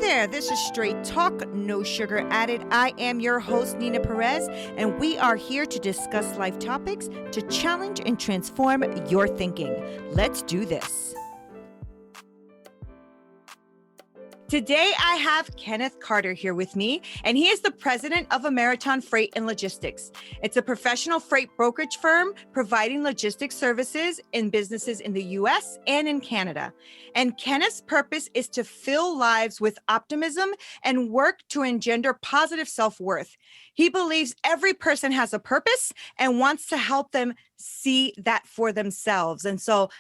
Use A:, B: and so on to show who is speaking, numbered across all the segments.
A: there, this is Straight Talk, no sugar added. I am your host, Nina Perez, and we are here to discuss life topics to challenge and transform your thinking. Let's do this. Today, I have Kenneth Carter here with me, and he is the president of Ameriton Freight and Logistics. It's a professional freight brokerage firm providing logistics services in businesses in the U.S. and in Canada. And Kenneth's purpose is to fill lives with optimism and work to engender positive self-worth. He believes every person has a purpose and wants to help them see that for themselves. And so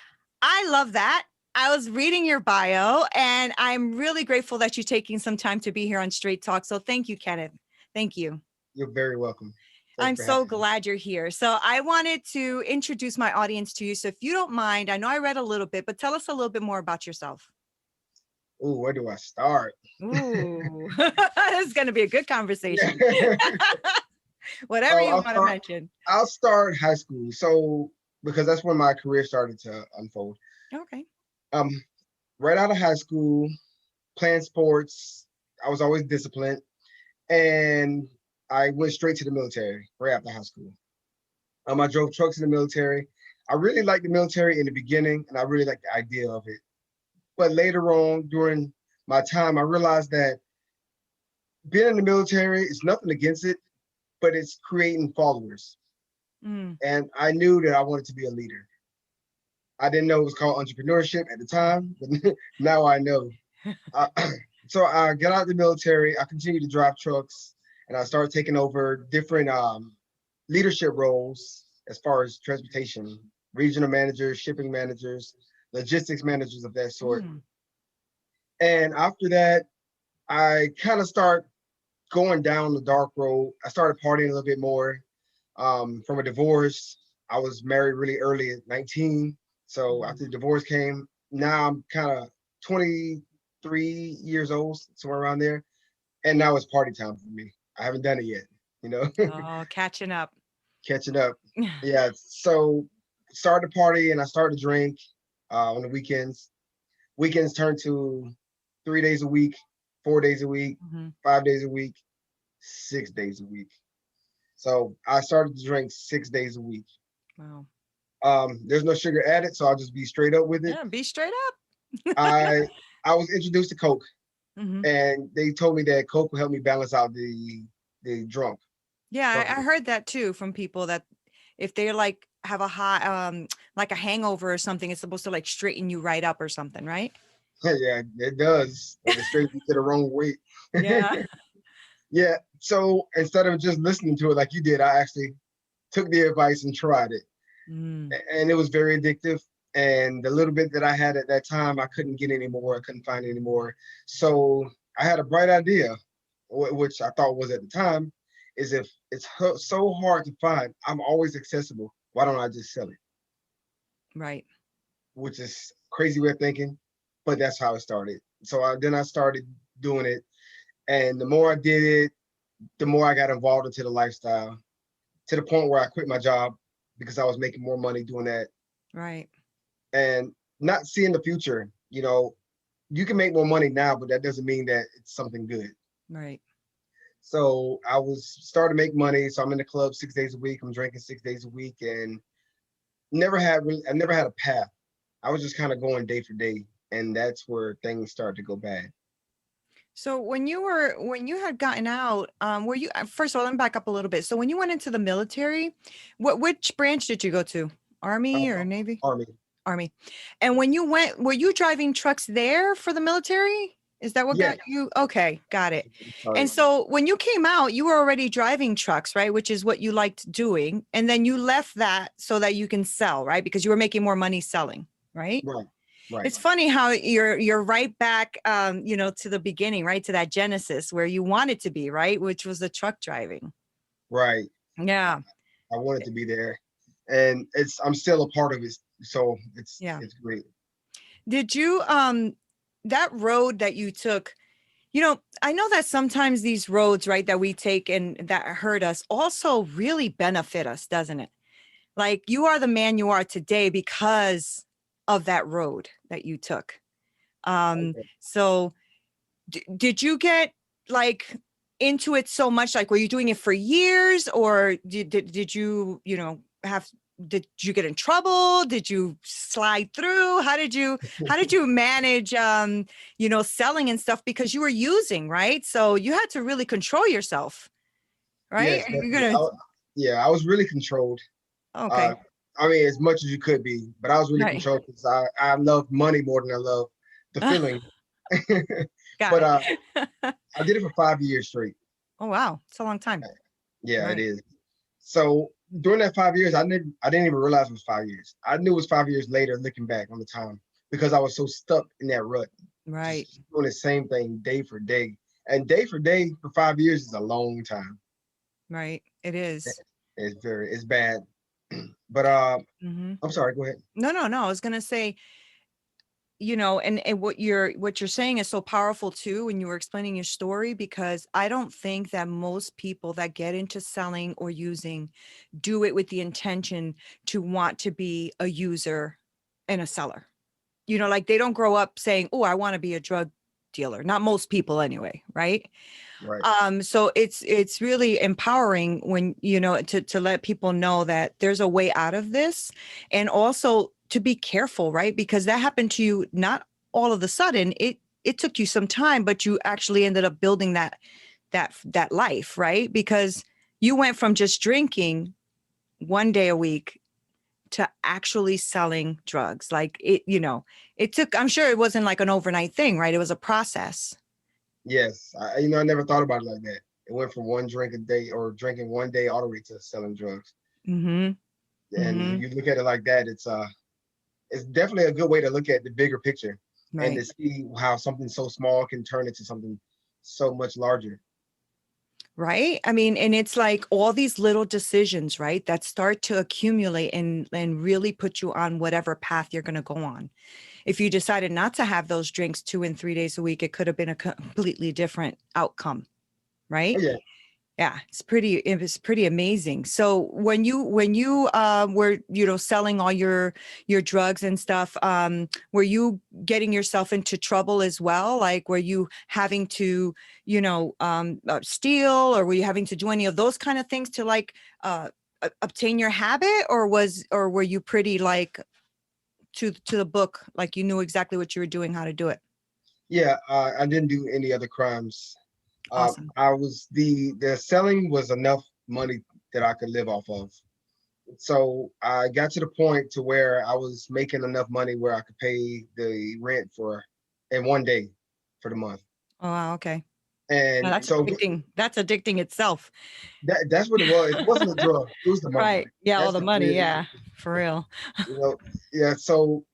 A: I love that. I was reading your bio, and I'm really grateful that you're taking some time to be here on Straight Talk. So thank you, Kenneth. Thank you.
B: You're very welcome.
A: I'm so glad you're here. So I wanted to introduce my audience to you. So if you don't mind, I know I read a little bit, but tell us a little bit more about yourself.
B: Ooh, where do I start?
A: Ooh, this is going to be a good conversation. Whatever you want to mention.
B: I'll start high school. So, because that's when my career started to unfold.
A: Okay.
B: Right out of high school, playing sports, I was always disciplined, and I went straight to the military right after high school. I drove trucks in the military. I really liked the military in the beginning, and I really liked the idea of it. But later on, during my time, I realized that being in the military is nothing against it, but it's creating followers. And I knew that I wanted to be a leader. I didn't know it was called entrepreneurship at the time, but now I know. So I got out of the military. I continued to drive trucks, and I started taking over different leadership roles as far as transportation, regional managers, shipping managers, logistics managers of that sort. And after that, I kind of start going down the dark road. I started partying a little bit more. From a divorce, I was married really early at 19. So after the divorce came, now I'm kind of 23 years old, somewhere around there. And now it's party time for me. I haven't done it yet, you know?
A: Oh, catching up.
B: Catching up. Yeah. So started to party and I started to drink on the weekends. Weekends turned to 3 days a week, 4 days a week, 5 days a week, 6 days a week. So I started to drink 6 days a week.
A: Wow.
B: There's no sugar added, so I'll just be straight up with it.
A: Yeah, be straight up.
B: I was introduced to Coke, and they told me that Coke will help me balance out the drunk.
A: Yeah, I heard that too from people that if they're like have a high like a hangover or something, it's supposed to like straighten you right up or something, right?
B: Yeah, it does. It straightens you to the wrong weight.
A: Yeah.
B: Yeah. So instead of just listening to it like you did, I actually took the advice and tried it. And it was very addictive. And the little bit that I had at that time, I couldn't get any more. I couldn't find any more. So I had a bright idea, which I thought was at the time, is if it's so hard to find, I'm always accessible. Why don't I just sell it?
A: Right.
B: Which is crazy way of thinking, but that's how it started. So then I started doing it. And the more I did it, the more I got involved into the lifestyle, to the point where I quit my job because I was making more money doing that.
A: Right.
B: And not seeing the future. You know, you can make more money now, but that doesn't mean that it's something good.
A: Right.
B: So I was starting to make money. So I'm in the club 6 days a week. I'm drinking 6 days a week, and I never had a path. I was just kind of going day for day, and that's where things started to go bad.
A: So when you had gotten out, were you, first of all, let me back up a little bit. So when you went into the military, which branch did you go to? Army or Navy?
B: Army.
A: And when you went, were you driving trucks there for the military? Is that what got you? Okay, got it. And so when you came out, you were already driving trucks, right? Which is what you liked doing. And then you left that so that you can sell, right? Because you were making more money selling, right?
B: Right.
A: It's funny how you're right back, to the beginning, right? To that genesis where you wanted to be, right? Which was the truck driving.
B: Right.
A: Yeah.
B: I wanted to be there, and I'm still a part of it. So it's great.
A: Did you, that road that you took, I know that sometimes these roads, right, that we take and that hurt us also really benefit us, doesn't it? Like you are the man you are today because of that road that you took. So did you get like into it so much? Like, were you doing it for years, or did you, did you get in trouble? Did you slide through? How did you manage, selling and stuff, because you were using, right? So you had to really control yourself, right?
B: Yes,
A: You're
B: definitely.
A: gonna,
B: Yeah, I was really controlled.
A: okay,
B: I mean, as much as you could be, but I was really
A: right.
B: controlled because I love money more than I love the feeling.
A: Got
B: But
A: it.
B: I did it for 5 years straight.
A: Oh, wow. It's a long time.
B: Yeah, it
A: Right.
B: is. So during that 5 years, I didn't even realize it was 5 years. I knew it was 5 years later, looking back on the time, because I was so stuck in that rut,
A: Right.
B: just doing the same thing day for day. And day for day for 5 years is a long time.
A: Right. It is.
B: It's bad. But
A: Mm-hmm.
B: I'm sorry, go ahead.
A: No, no, no. I was gonna say, and what you're saying is so powerful too when you were explaining your story, because I don't think that most people that get into selling or using do it with the intention to want to be a user and a seller. Like they don't grow up saying, oh, I want to be a drug dealer. Not most people anyway, right?
B: Right.
A: So it's really empowering when, to let people know that there's a way out of this, and also to be careful, right? Because that happened to you not all of a sudden. It took you some time, but you actually ended up building that life, right? Because you went from just drinking one day a week to actually selling drugs. Like it took, I'm sure it wasn't like an overnight thing, right? It was a process.
B: Yes, I never thought about it like that. It went from one drink a day or drinking one day all the way to selling drugs.
A: Mm-hmm.
B: And when
A: Mm-hmm.
B: you look at it like that, it's definitely a good way to look at the bigger picture and
A: Right.
B: to see how something so small can turn into something so much larger.
A: Right. I mean, and it's like all these little decisions, right, that start to accumulate and really put you on whatever path you're going to go on. If you decided not to have those drinks 2 and 3 days a week, it could have been a completely different outcome,
B: Oh
A: right?
B: yeah,
A: Yeah, it was pretty amazing. So when you were, selling all your drugs and stuff, were you getting yourself into trouble as well? Like, were you having to, steal, or were you having to do any of those kind of things to like obtain your habit, or were you pretty like to the book, like you knew exactly what you were doing, how to do it?
B: yeah. I didn't do any other crimes.
A: Awesome.
B: I was the selling was enough money that I could live off of. So I got to the point to where I was making enough money where I could pay the rent for in one day for the month.
A: Oh, wow. Okay. Now
B: And
A: that's
B: so
A: addicting. That's addicting itself.
B: that's what it was. It wasn't a drug, it was the money.
A: Right. Yeah, all
B: That's
A: the
B: the
A: money.
B: real,
A: Yeah, for real.
B: you know, yeah. So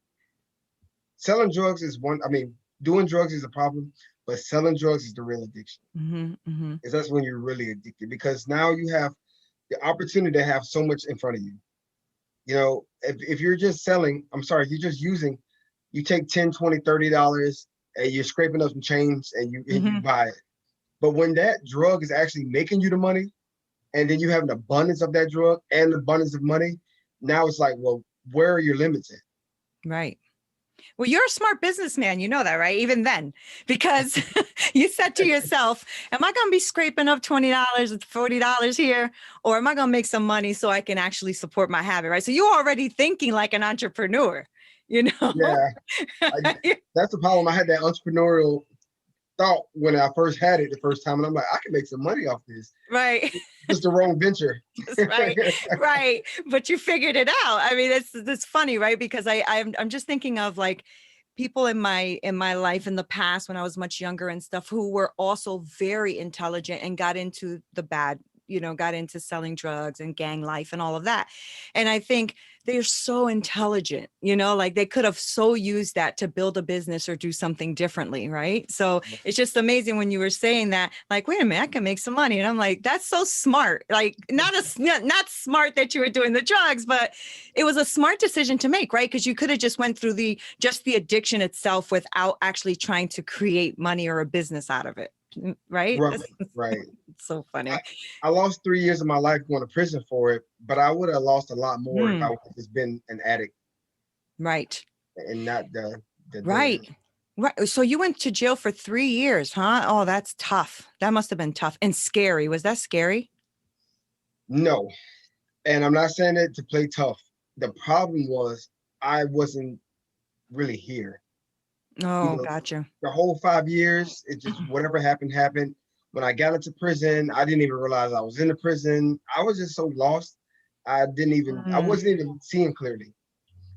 B: selling drugs is one, I mean, doing drugs is a problem, but selling drugs is the real addiction.
A: Hmm. Hmm.
B: Is that's when you're really addicted because now you have the opportunity to have so much in front of you. If you're just selling, I'm sorry, you're just using, you take 10, 20, $30 and you're scraping up some change and you
A: Hmm.
B: buy it. But when that drug is actually making you the money, and then you have an abundance of that drug and an abundance of money, now it's like, well, where are your limits at?
A: Right. Well, you're a smart businessman. You know that, right? Even then, because you said to yourself, am I going to be scraping up $20 and $40 here, or am I going to make some money so I can actually support my habit, right? So you're already thinking like an entrepreneur, you know?
B: Yeah, I, that's the problem. I had that entrepreneurial thought when I first had it the first time, and I'm like, I can make some money off this.
A: Right.
B: Just the wrong venture.
A: That's right. Right. But you figured it out. I mean, it's funny, right? Because I'm just thinking of like people in my life in the past when I was much younger and stuff, who were also very intelligent and got into the bad, got into selling drugs and gang life and all of that. And I think they're so intelligent, like they could have so used that to build a business or do something differently, right? So it's just amazing when you were saying that, like, wait a minute, I can make some money. And I'm like, that's so smart. Like, not smart that you were doing the drugs, but it was a smart decision to make, right? Because you could have just went through the addiction itself without actually trying to create money or a business out of it, right?
B: Right, right.
A: It's so
B: I,
A: funny.
B: I lost 3 years of my life going to prison for it, but I would have lost a lot more if I
A: Mm,
B: would have just been an addict
A: right.
B: and not the dealer.
A: Right. Right. So you went to jail for 3 years, huh? Oh, that's tough. That must have been tough and scary. Was that scary?
B: No, and I'm not saying it to play tough. The problem was I wasn't really here. You
A: Oh,
B: know,
A: gotcha.
B: the whole 5 years, it just whatever happened happened. When I got into prison, I didn't even realize I was in the prison. I was just so lost. I
A: Mm,
B: wasn't even seeing clearly.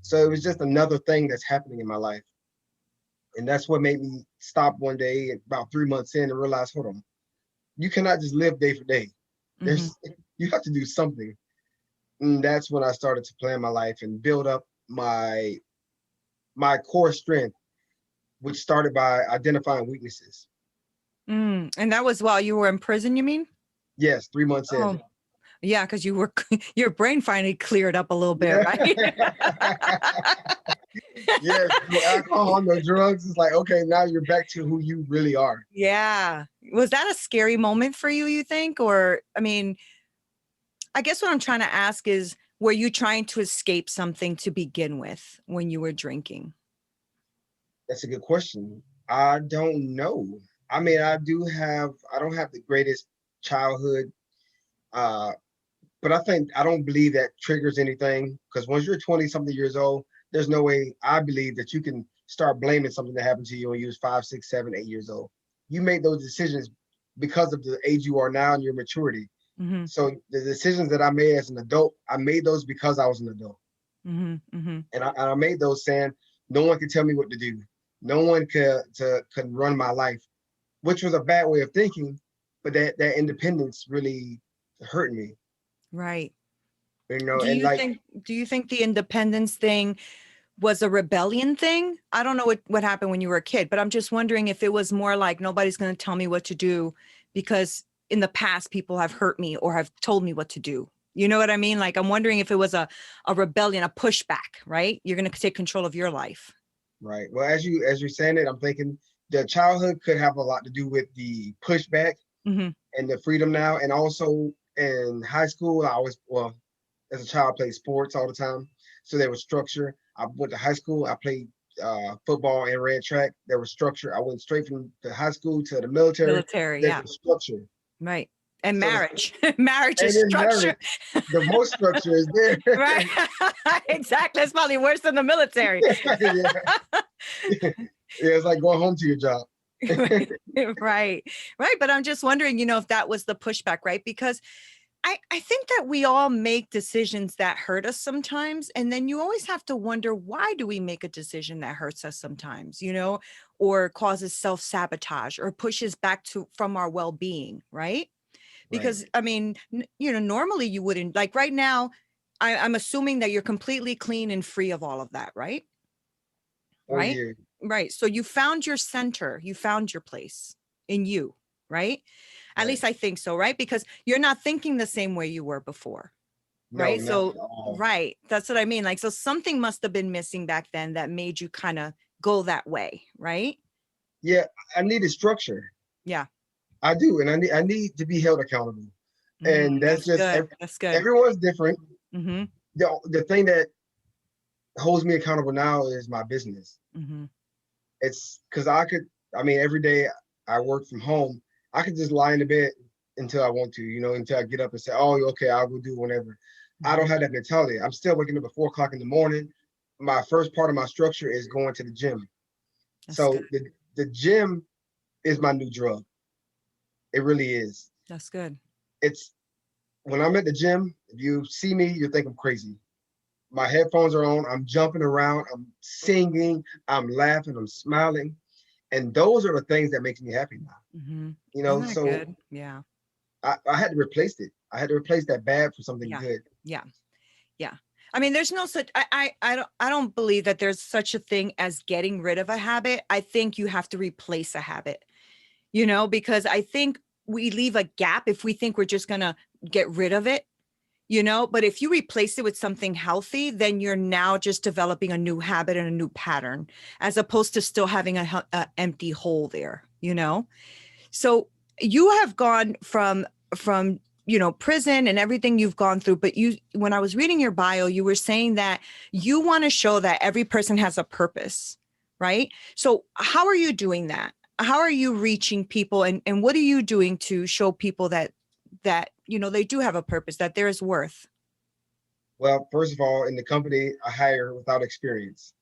B: So it was just another thing that's happening in my life. And that's what made me stop one day about 3 months in and realize, hold on, you cannot just live day for day.
A: mhm.
B: There's you have to do something. And that's when I started to plan my life and build up my core strength, which started by identifying weaknesses.
A: And that was while you were in prison, you mean?
B: Yes, 3 months in.
A: Oh, yeah, because you were your brain finally cleared up a little bit,
B: Yeah.
A: right?
B: Yes, no alcohol, no drugs. It's like, okay, now you're back to who you really are.
A: Yeah. Was that a scary moment for you, you think? Or, I mean, I guess what I'm trying to ask is, were you trying to escape something to begin with when you were drinking?
B: That's a good question. I don't know. I mean, I don't have the greatest childhood, uh, but I don't believe that triggers anything because once you're 20 something years old, there's no way I believe that you can start blaming something that happened to you when you was 5, 6, 7, 8 years old. You made those decisions because of the age you are now and your maturity.
A: Mhm.
B: So the decisions that I made as an adult, I made those because I was an adult.
A: Mhm. Mhm.
B: And I made those saying, no one can tell me what to do. No one could run my life, which was a bad way of thinking, but that independence really hurt me,
A: Right. Do
B: and
A: you
B: like,
A: think do you think the independence thing was a rebellion thing? I don't know what happened when you were a kid, but I'm just wondering if it was more like nobody's going to tell me what to do because in the past people have hurt me or have told me what to do. You know what I mean? Like I'm wondering if it was a rebellion, a pushback, right? You're going to take control of your life.
B: right. Well, as you're saying it, I'm thinking the childhood could have a lot to do with the pushback
A: Hmm.
B: and the freedom now. And also in high school, as a child, I played sports all the time. So there was structure. I went to high school, I played football and ran track. There was structure. I went straight from the high school to the military.
A: Military,
B: There
A: yeah,
B: was structure.
A: right. And
B: So
A: marriage, marriage is
B: and in
A: structure,
B: marriage, the most structure is there.
A: right? Exactly. That's probably worse than the military.
B: Yeah. Yeah, it's like going home to your job.
A: Right, right, right. But I'm just wondering, if that was the pushback, right? Because I think that we all make decisions that hurt us sometimes. And then you always have to wonder, why do we make a decision that hurts us sometimes, or causes self-sabotage or pushes back from our well-being, right?
B: Right.
A: Because I mean, normally you wouldn't, like right now, I'm assuming that you're completely clean and free of all of that, right?
B: Oh
A: Right?
B: yeah.
A: Right. So you found your center, you found your place in you, right? At
B: Right.
A: least I think so, right? Because you're not thinking the same way you were before,
B: No,
A: right?
B: not
A: So,
B: at all.
A: right. That's what I mean. Like, so something must have been missing back then that made you kind of go that way, right?
B: Yeah, I needed structure.
A: Yeah.
B: I do, and I need to be held accountable. And that's
A: That's
B: just
A: good. That's good.
B: everyone's different.
A: Mm-hmm.
B: The thing that holds me accountable now is my business.
A: Mm-hmm.
B: It's because I mean, every day I work from home, I could just lie in the bed until I want to, until I get up and say, oh, okay, I will do whenever. I
A: Mm-hmm.
B: don't have that mentality. I'm still waking up at 4 o'clock in the morning. My first part of my structure is going to the gym.
A: That's good.
B: So the gym is my new drug. It really is.
A: That's good.
B: It's when I'm at the gym, if you see me, you think I'm crazy. My headphones are on, I'm jumping around, I'm singing, I'm laughing, I'm smiling. And those are the things that makes me happy now.
A: Mm-hmm. Isn't that
B: So
A: good? Yeah.
B: I had to replace it. I had to replace that bad for something
A: Yeah.
B: good.
A: Yeah. Yeah. I mean, there's no such I don't believe that there's such a thing as getting rid of a habit. I think you have to replace a habit, because I think we leave a gap if we think we're just going to get rid of it, but if you replace it with something healthy, then you're now just developing a new habit and a new pattern as opposed to still having a empty hole there, So you have gone from prison and everything you've gone through, but when I was reading your bio, you were saying that you want to show that every person has a purpose, right? So how are you doing that? How are you reaching people, and what are you doing to show people that they do have a purpose, that there is worth?
B: Well, first of all, in the company, I hire without experience.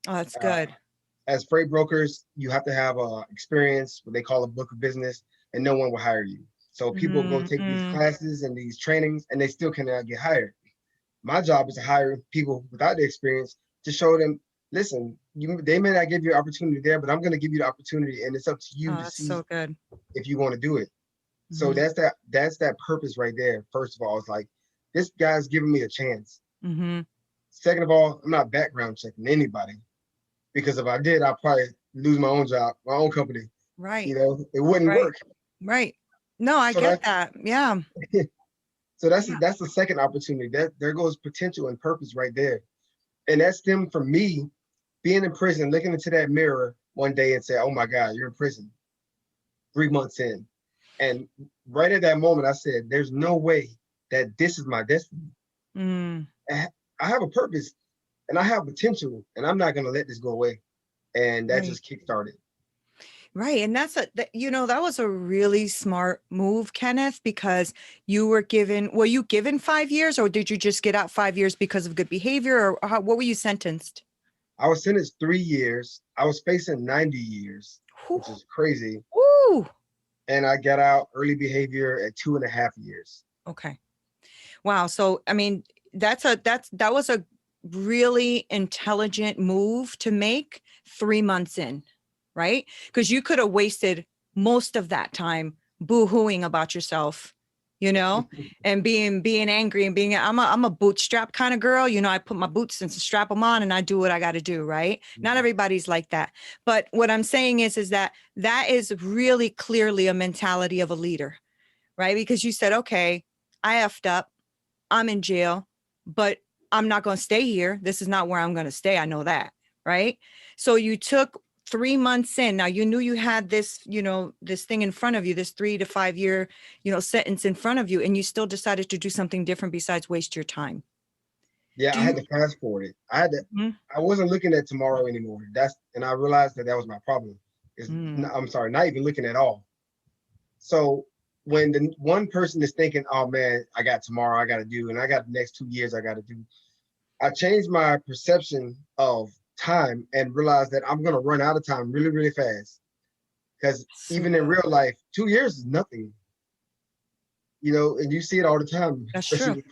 A: Oh, that's
B: Uh,
A: good.
B: as freight brokers, you have to have experience, what they call a book of business, and no one will hire you. So people go take these
A: Mm-mm.
B: classes and these trainings, and they still cannot get hired. My job is to hire people without the experience to show them, listen, they may not give you an opportunity there, but I'm going to give you the opportunity, and it's up to you
A: Oh,
B: to
A: that's
B: see
A: so good.
B: if you want to do it. So
A: Mm-hmm.
B: that's that purpose right there. First of all, it's like this guy's giving me a chance.
A: Mm-hmm.
B: Second of all, I'm not background checking anybody, because if I did, I'd probably lose my own job, my own company.
A: Right.
B: It wouldn't
A: Right.
B: work.
A: Right. No, I
B: So
A: get
B: that's
A: that. Yeah.
B: so that's
A: Yeah.
B: that's the second opportunity. That there goes potential and purpose right there. And that stemmed from me being in prison, looking into that mirror one day and say, "Oh my God, you're in prison 3 months in." And right at that moment, I said, "There's no way that this is my destiny.
A: Mm.
B: I have a purpose and I have potential, and I'm not gonna let this go away." And that
A: Right.
B: just kickstarted.
A: Right. And that was a really smart move, Kenneth, because were you given 5 years, or did you just get out 5 years because of good behavior, or what were you sentenced?
B: I was sentenced 3 years. I was facing 90 years,
A: Whew.
B: which is crazy.
A: Woo.
B: And I got out early behavior at 2.5 years.
A: Okay. Wow. So, I mean, that was a really intelligent move to make 3 months in, right? Because you could have wasted most of that time boo-hooing about yourself, and being angry and I'm a bootstrap kind of girl. I put my boots and strap them on and I do what I got to do, right? Not everybody's like that. But what I'm saying is that is really clearly a mentality of a leader, right? Because you said, okay, I effed up. I'm in jail, but I'm not going to stay here. This is not where I'm going to stay. I know that. Right. So you took 3 months in. Now you knew you had this, this thing in front of you, this 3 to 5 year, sentence in front of you, and you still decided to do something different besides waste your time.
B: Yeah,
A: Do
B: I had
A: you?
B: to fast forward it.
A: Mhm.
B: I wasn't looking at tomorrow anymore. And I realized that was my problem.
A: Mm.
B: I'm sorry, not even looking at all. So when the one person is thinking, "Oh man, I got tomorrow, I got to do, and I got the next 2 years, I got to do," I changed my perception of time and realized that I'm gonna run out of time really, really fast. Because
A: So
B: even in
A: good.
B: real life, 2 years is nothing, and you see it all the time,
A: That's true.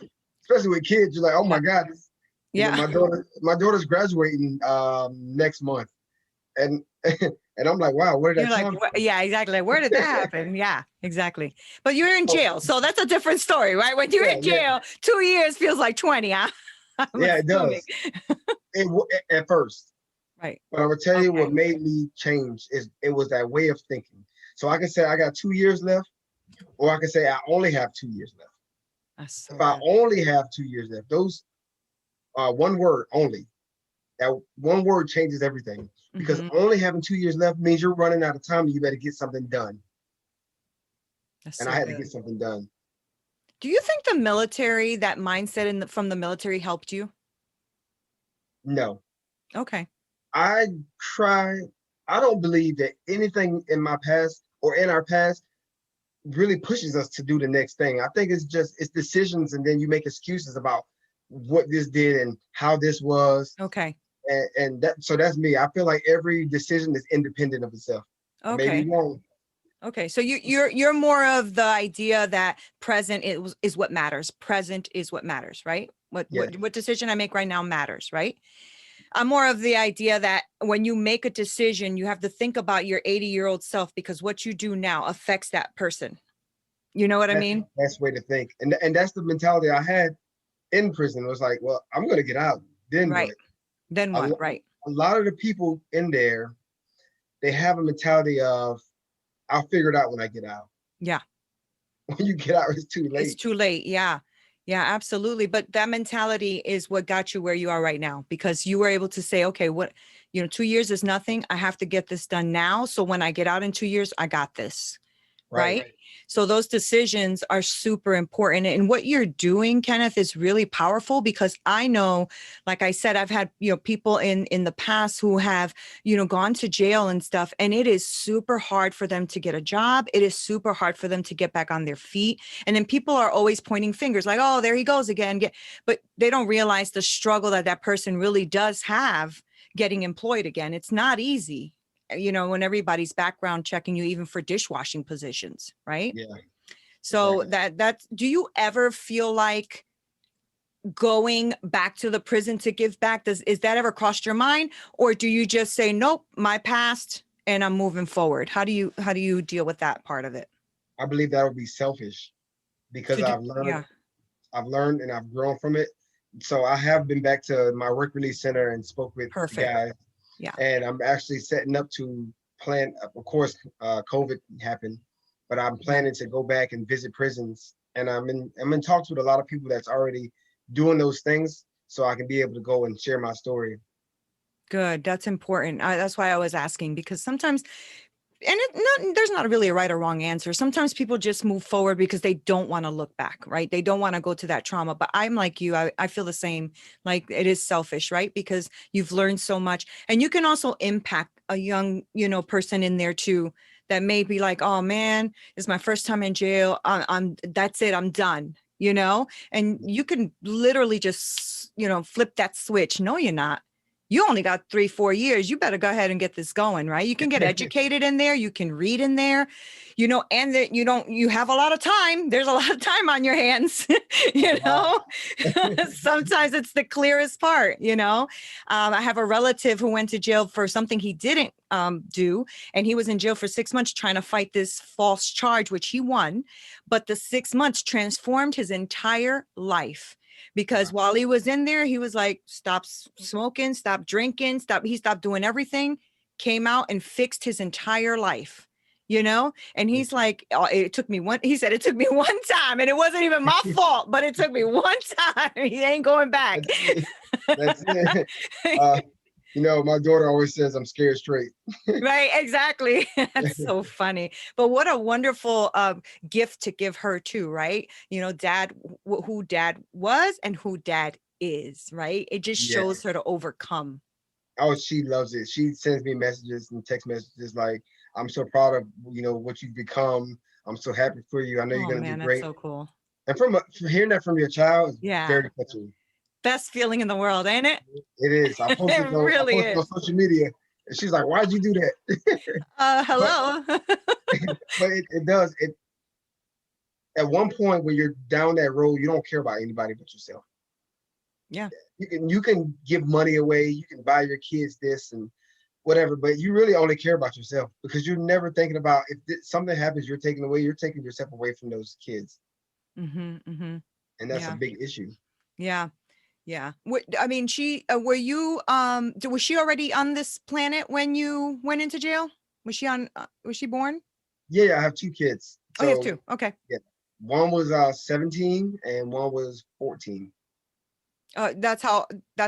B: especially with kids. You're like, "Oh
A: Yeah.
B: my God,
A: Yeah.
B: my daughter's graduating next month," and and I'm like, "Wow, where did
A: You're
B: that
A: like,
B: time
A: yeah, exactly. Like, where did that happen? Yeah, exactly. But you're in
B: go?"
A: jail. So that's a different story, right? When you're
B: Yeah,
A: in
B: yeah,
A: jail, 2 years feels like 20. I'm
B: yeah, it
A: assuming.
B: does. At first,
A: Right.
B: but I'm gonna tell you
A: Okay.
B: what made me change is it was that way of thinking. So I can say I got 2 years left, or I can say I only have 2 years left.
A: That's
B: If
A: so
B: I
A: good.
B: only have 2 years left, those one word only. That one word changes everything, because
A: Hmm.
B: only having 2 years left means you're running out of time and you better get something done.
A: That's
B: And I
A: so
B: had to get
A: good.
B: something done.
A: Do you think the military, that mindset from the military helped you?
B: No,
A: Okay.
B: I try. I don't believe that anything in my past or in our past really pushes us to do the next thing. I think it's decisions, and then you make excuses about what this did and how this was.
A: Okay.
B: And so that's me. I feel like every decision is independent of itself. I may be
A: Okay.
B: wrong.
A: Okay. So you're more of the idea that present is what matters. Present is what matters, right? What
B: Yeah,
A: what what decision I make right now matters, right? I'm more of the idea that when you make a decision, you have to think about your 80-year-old self, because what you do now affects that person. You know what I
B: that's the
A: mean?
B: best way to think. And that's the mentality I had in prison. It was like, well, I'm gonna get out. Then
A: Right.
B: what?
A: Then
B: A,
A: what?
B: lo-
A: Right.
B: a lot of the people in there, they have a mentality of, I'll figure it out when I get out.
A: Yeah.
B: When you get out, it's too
A: It's
B: late.
A: too late. Yeah. Yeah, absolutely. But that mentality is what got you where you are right now, because you were able to say, okay, 2 years is nothing. I have to get this done now. So when I get out in 2 years, I got this. right? So those decisions are super important. And what you're doing, Kenneth, is really powerful because I know, like I said, I've had, people in the past who have, gone to jail and stuff, and it is super hard for them to get a job. It is super hard for them to get back on their feet. And then people are always pointing fingers like, oh, there he goes again. But they don't realize the struggle that person really does have getting employed again. It's not easy. When everybody's background checking you, even for dishwashing positions, right?
B: Yeah.
A: So
B: Exactly.
A: do you ever feel like going back to the prison to give back? Is that ever crossed your mind? Or do you just say, nope, my past and I'm moving forward? How do you deal with that part of it?
B: I believe that would be selfish because
A: Yeah,
B: I've learned and I've grown from it. So I have been back to my work release center and spoke with the
A: perfect.
B: guys,
A: Yeah,
B: and I'm actually setting up to plan. Of course, COVID happened, but I'm
A: yeah.
B: planning to go back and visit prisons, and I'm in talks with a lot of people that's already doing those things, so I can be able to go and share my story.
A: Good. That's important. That's why I was asking, because sometimes, and there's not really a right or wrong answer. Sometimes people just move forward because they don't want to look back, right? They don't want to go to that trauma. But I'm like you, I feel the same. Like it is selfish, right? Because you've learned so much, and you can also impact a young, person in there too, that may be like, oh man, it's my first time in jail. That's it. I'm done. And you can literally just, flip that switch. No, you're not. You only got 3-4 years. You better go ahead and get this going, right? You can get educated in there. You can read in there, and that you have a lot of time. There's a lot of time on your hands,
B: Wow.
A: sometimes it's the clearest part, I have a relative who went to jail for something he didn't do. And he was in jail for 6 months trying to fight this false charge, which he won. But the 6 months transformed his entire life. Because while he was in there, he was like, stop smoking, stop drinking, he stopped doing everything, came out and fixed his entire life, and he's like, oh, he said, it took me one time and it wasn't even my fault, but it took me one time. He ain't going back.
B: That's it. That's it. Uh, my daughter always says I'm scared straight.
A: Right, exactly. That's so funny. But what a wonderful gift to give her too, right? Dad, who dad was and who dad is, right? It just
B: Yeah.
A: shows her to overcome.
B: Oh, she loves it. She sends me messages and text messages like, "I'm so proud of what you've become. I'm so happy for you. I know you're
A: Oh
B: gonna do
A: man, that's
B: great."
A: so cool.
B: And from hearing that from your child is
A: Yeah.
B: very touching.
A: Best feeling in the world, ain't it?
B: It is. I posted
A: It
B: on I
A: really
B: posted on
A: is.
B: social media, and she's like, "Why'd you do that?" but
A: Hello.
B: but it does. At one point when you're down that road, you don't care about anybody but yourself.
A: Yeah.
B: You can give money away, you can buy your kids this and whatever, but you really only care about yourself because you're never thinking about if something happens, you're taking yourself away from those kids,
A: Mm-hmm, mm-hmm.
B: and that's a
A: Yeah.
B: big issue.
A: Yeah. Yeah. I mean, were you, was she already on this planet when you went into jail? Was she born?
B: Yeah, I have two kids.
A: Oh, you have
B: So
A: two. Okay.
B: yeah, one was 17 and one was 14.
A: That's how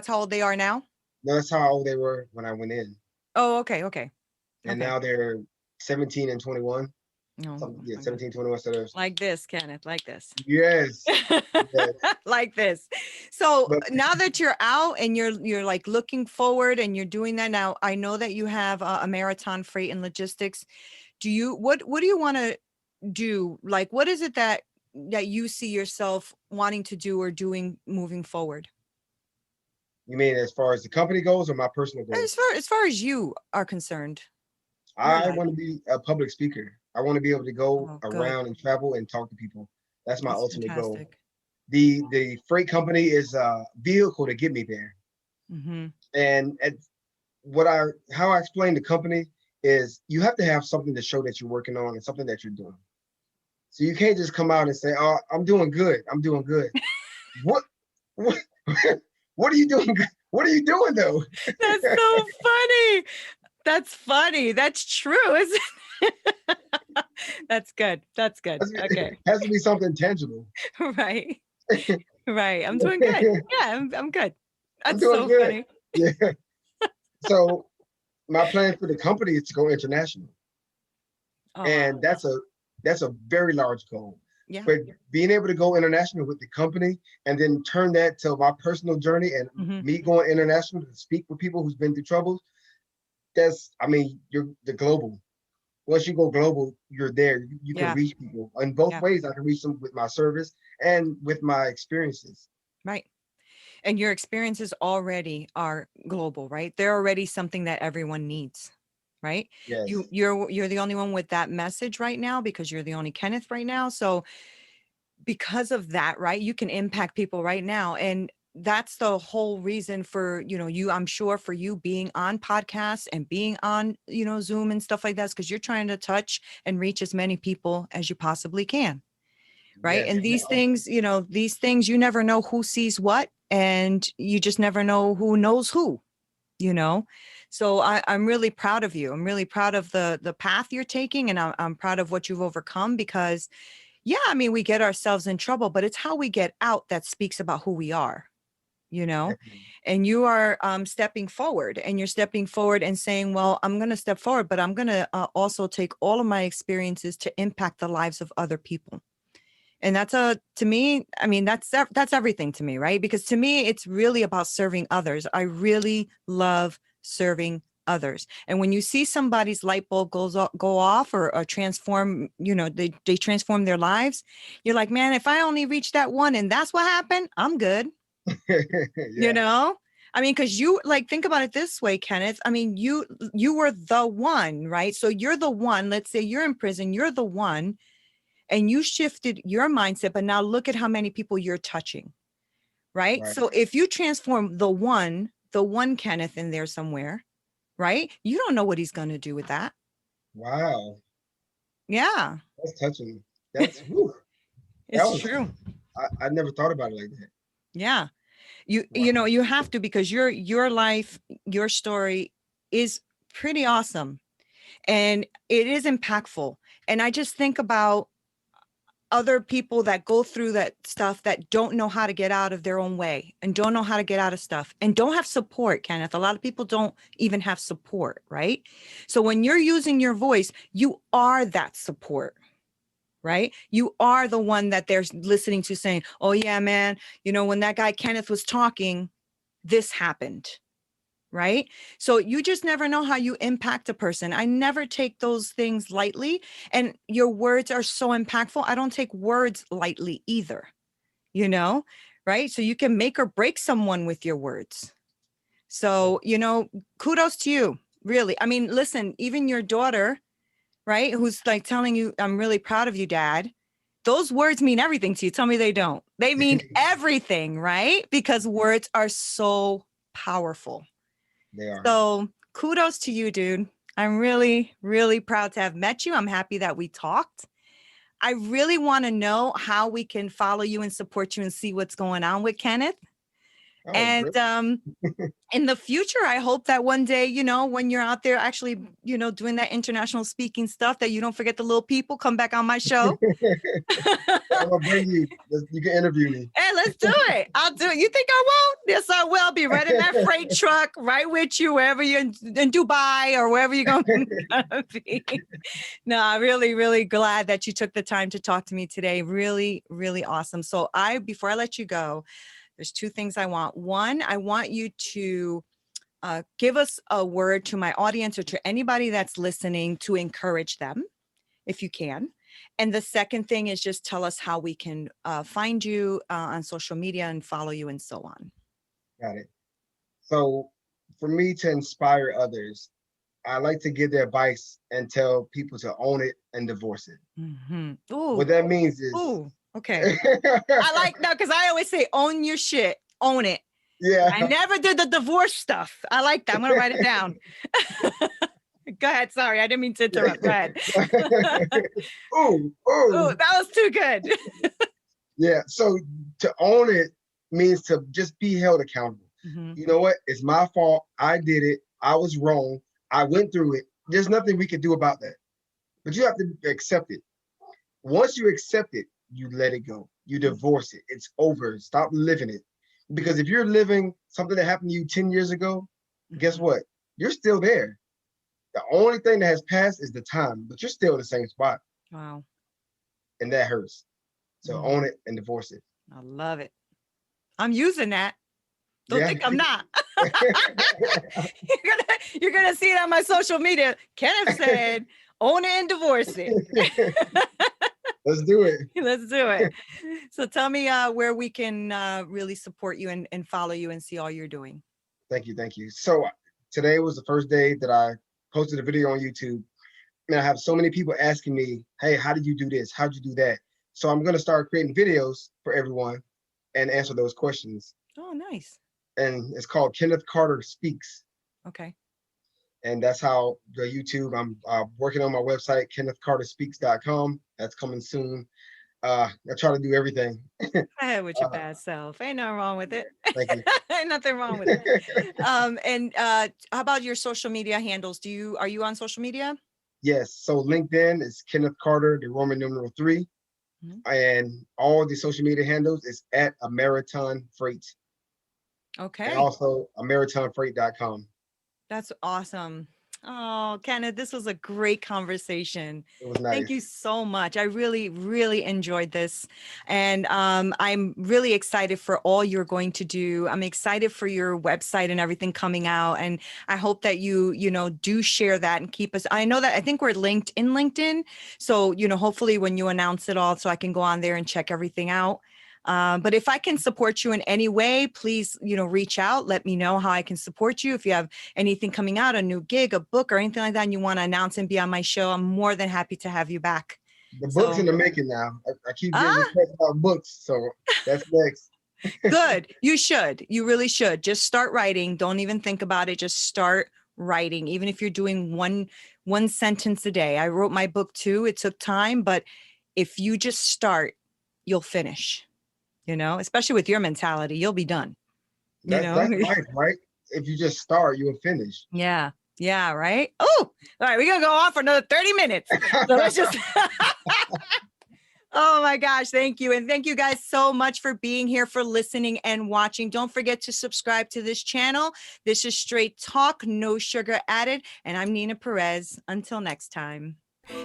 A: old they are now?
B: No, that's how old they were when I went in,
A: Oh, okay. Okay.
B: and
A: Okay.
B: now they're 17 and 21.
A: Oh,
B: Something, yeah,
A: my God.
B: 17, 21. So there's
A: Like this, Kenneth, like this.
B: yes, yes,
A: Like this. So
B: but
A: now that you're out and you're like looking forward and you're doing that now, I know that you have a Ameriton Freight and Logistics. What do you want to do? Like, what is it that you see yourself wanting to do or doing moving forward?
B: you mean as far as the company goes or my personal
A: As
B: goals?
A: far as far as you are concerned, your
B: I
A: life.
B: want to be a public speaker. I want to be able to go
A: Oh, good.
B: around and travel and talk to people. That's my
A: That's
B: ultimate goal.
A: fantastic.
B: The freight company is a vehicle to get me there.
A: Mm-hmm.
B: And how I explain the company is you have to have something to show that you're working on and something that you're doing. So you can't just come out and say, "Oh, I'm doing good. I'm doing good." What what what are you doing? What are you doing though?
A: That's so funny. That's funny. That's true, isn't it? That's good. That's good.
B: It
A: Okay.
B: has to be something tangible.
A: Right. Right. I'm doing good. Yeah, I'm good.
B: I'm
A: That's
B: doing
A: so
B: good.
A: funny.
B: Yeah. So my plan for the company is to go international.
A: Oh, wow.
B: And that's That's a very large goal.
A: Yeah.
B: But being able to go international with the company and then turn that to my personal journey and me going international to speak with people who's been through troubles, that's, I mean, you're the global. Once you go global, you're there. You can reach people in both ways. I can reach them with my service and with my experiences.
A: Right. And your experiences already are global, right? They're already something that everyone needs, right?
B: Yes.
A: You're the only one with that message right now because you're the only Kenneth right now. So because of that, right, you can impact people right now. And that's the whole reason for, you, I'm sure for you being on podcasts and being on, Zoom and stuff like that, because you're trying to touch and reach as many people as you possibly can. Right.
B: Yes.
A: And these things, you never know who sees what, and you just never know who knows who, So I'm really proud of you. I'm really proud of the path you're taking, and I'm proud of what you've overcome because, yeah, I mean, we get ourselves in trouble, but it's how we get out that speaks about who we are, and you are stepping forward, and you're stepping forward and saying, well, I'm going to step forward, but I'm going to also take all of my experiences to impact the lives of other people. And that's to me, I mean, that's everything to me, right? Because to me, it's really about serving others. I really love serving others. And when you see somebody's light bulb go off or transform, they transform their lives, you're like, man, if I only reach that one and that's what happened, I'm good. I mean, because you think about it this way, Kenneth. I mean, you were the one, right? So you're the one. Let's say you're in prison. You're the one. And you shifted your mindset, but now look at how many people you're touching, right? So if you transform the one Kenneth in there somewhere, right? You don't know what he's going to do with that.
B: Wow.
A: Yeah.
B: That's touching. That's,
A: it's true.
B: I never thought about it like that.
A: Yeah. You have to, because your life, your story is pretty awesome, and it is impactful. And I just think about other people that go through that stuff that don't know how to get out of their own way and don't know how to get out of stuff and don't have support, Kenneth. A lot of people don't even have support, right? So when you're using your voice, you are that support, right? You are the one that they're listening to saying, oh yeah, man, when that guy Kenneth was talking, this happened. Right? So you just never know how you impact a person. I never take those things lightly. And your words are so impactful. I don't take words lightly either, right? So you can make or break someone with your words. So, kudos to you, really. I mean, listen, even your daughter, right? Who's telling you, I'm really proud of you, Dad. Those words mean everything to you. Tell me they don't. They mean everything, right? Because words are so powerful.
B: They are.
A: So kudos to you, dude. I'm really, really proud to have met you. I'm happy that we talked. I really want to know how we can follow you and support you and see what's going on with Kenneth.
B: Oh,
A: and in the future, I hope that one day, when you're out there actually, doing that international speaking stuff, that you don't forget the little people, come back on my show.
B: I'm gonna bring you. You can interview me.
A: Hey, let's do it. I'll do it. You think I won't? Yes, I will. I'll be right in that freight truck, right with you, wherever you're in Dubai or wherever you're going to be. No, I'm really, really glad that you took the time to talk to me today. Really, really awesome. So before I let you go, there's two things I want. One, I want you to give us a word to my audience or to anybody that's listening to encourage them, if you can. And the second thing is just tell us how we can find you on social media and follow you and so on.
B: Got it. So for me to inspire others, I like to give their advice and tell people to own it and divorce it.
A: Mm-hmm. Ooh.
B: What that means is...
A: Ooh. Okay. I like that, because I always say, own your shit, own it.
B: Yeah.
A: I never did the divorce stuff. I like that. I'm going to write it down. Go ahead. Sorry, I didn't mean to interrupt. Go ahead.
B: Ooh,
A: that was too good.
B: Yeah. So to own it means to just be held accountable.
A: Mm-hmm.
B: You know what? It's my fault. I did it. I was wrong. I went through it. There's nothing we can do about that. But you have to accept it. Once you accept it, you let it go. You divorce it. It's over. Stop living it. Because if you're living something that happened to you 10 years ago, guess what? You're still there. The only thing that has passed is the time, but you're still in the same spot.
A: Wow.
B: and that hurts. So
A: Mhm.
B: own it and divorce it.
A: I love it. I'm using that. Don't
B: Yeah.
A: think I'm not. You're gonna see it on my social media. Kenneth said, own it and divorce it.
B: Let's do it.
A: Let's do it. So tell me where we can really support you and follow you and see all you're doing.
B: Thank you. Thank you. So today was the first day that I posted a video on YouTube. And I have so many people asking me, hey, how did you do this? How'd you do that? So I'm going to start creating videos for everyone and answer those questions.
A: Oh, nice.
B: And it's called Kenneth Carter Speaks.
A: Okay.
B: And that's how the YouTube, I'm working on my website, kennethcarterspeaks.com. That's coming soon. I try to do everything.
A: Ahead with your bad self. Ain't nothing wrong with it.
B: Thank you.
A: Ain't nothing wrong with it. And how about your social media handles? Are you on social media?
B: Yes. So LinkedIn is Kenneth Carter, the Roman numeral 3.
A: Mhm.
B: And all the social media handles is at Ameriton Freight.
A: Okay.
B: And also AmeritonFreight.com.
A: That's awesome. Oh, Kenneth, this was a great conversation.
B: It was nice.
A: Thank you so much. I really, really enjoyed this. And I'm really excited for all you're going to do. I'm excited for your website and everything coming out. And I hope that you do share that and keep us. I know that I think we're linked in LinkedIn. So, hopefully when you announce it all, so I can go on there and check everything out. But if I can support you in any way, please, reach out. Let me know how I can support you. If you have anything coming out, a new gig, a book, or anything like that, and you want to announce and be on my show, I'm more than happy to have you back.
B: The book's in the making now. I keep getting requests about books, so that's next.
A: Good. You should. You really should. Just start writing. Don't even think about it. Just start writing. Even if you're doing one sentence a day. I wrote my book too. It took time, but if you just start, you'll finish. Especially with your mentality, you'll be done.
B: That's life, right? If you just start, you'll finish.
A: Yeah. Yeah. Right. Oh, all right. We're going to go on for another 30 minutes. So let's just, oh my gosh. Thank you. And thank you guys so much for being here, for listening and watching. Don't forget to subscribe to this channel. This is Straight Talk, no sugar added. And I'm Nina Perez. Until next time.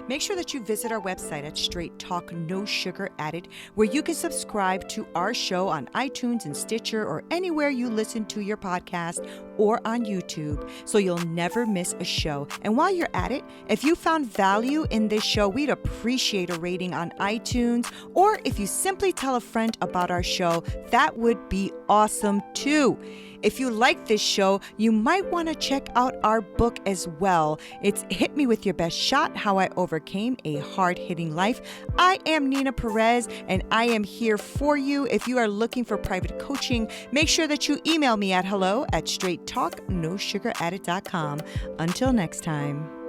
A: Make sure that you visit our website at Straight Talk No Sugar Added, where you can subscribe to our show on iTunes and Stitcher or anywhere you listen to your podcast or on YouTube, so you'll never miss a show. And while you're at it, if you found value in this show, we'd appreciate a rating on iTunes, or if you simply tell a friend about our show, that would be awesome too. If you like this show, you might want to check out our book as well. It's Hit Me With Your Best Shot, How I Overcame a Hard-Hitting Life. I am Nina Perez, and I am here for you. If you are looking for private coaching, make sure that you email me at hello@straighttalknosugar.com. Until next time.